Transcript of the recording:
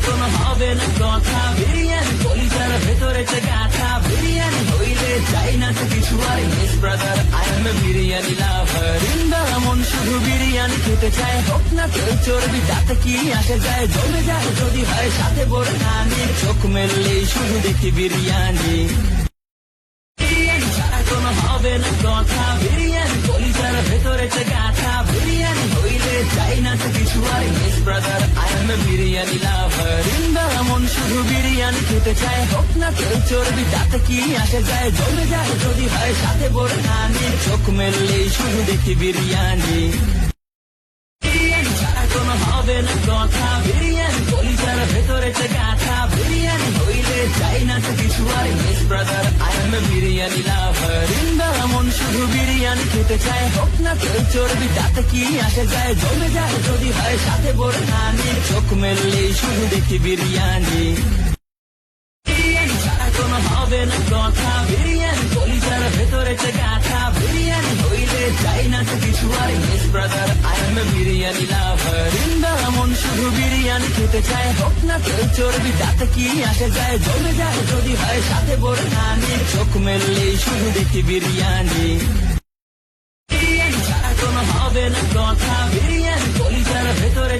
কোনো হবে না কথা, বিরিয়ানি কলিজার ভেতরে গাথা, বিরিয়ানি হইলে চাই না তো কিছু আর। Yes brother, I M A biryani লাভার। ইন্দা মন শুধু বিরিয়ানি খেতে চায়, হোক না তেল চর্বি তাতে কি আসে যায়, জমে যায় যদি হয় সাথে বড় নানি। চোখ মেললেই শুধু দেখি বিরিয়ানি, বিরিয়ানি ছাড়া কোনো হবে না কথা, বিরিয়ানি কলিজার ভেতরে গাথা, বিরিয়ানি হইলে চাই না তো কিছু আর। Yes brother, I M A biryani লাভার। ইন্দা মন শুধু বিরিয়ানি খেতে চায়, হোক না তেল চর্বি তাতে কি আসে যায়, জমে যায় যদি হয় সাথে বড় নানি। চোখ মেললেই শুধু দেখি বিরিয়ানি, বিরিয়ানি ছাড়া কোনো হবে না কথা, বিরিয়ানি কলিজার ভেতরে গাথা, বিরিয়ানি হইলে চাই না তো কিছু আর। Yes brother, I M A biryani লাভার। ইন্দা মন শুধু বিরিয়ানি খেতে চায়, হোক না তেল চর্বি তাতে কি আসে যায়, জমে যায় যদি হয় সাথে বড় নানি। চোখ মেললেই শুধু দেখি বিরিয়ানি, বিরিয়ানি ছাড়া কোনো হবে না কথা, বিরিয়ানি কলিজার ভেতরে গাথা, বিরিয়ানি হইলে চাই না তো কিছু আর। Yes brother, I M A biryani লাভার। ইন্দা মন শুধু বিরিয়ানি খেতে চায়, হোক না তেল চর্বি তাতে কি আসে যায়, জমে যায় যদি হয় সাথে বড় নানি। চোখ মেললেই শুধু দেখি বিরিয়ানি, বিরিয়ানি ছাড়া কোনো হবে না কথা, বিরিয়ানি কলিজার ভেতরে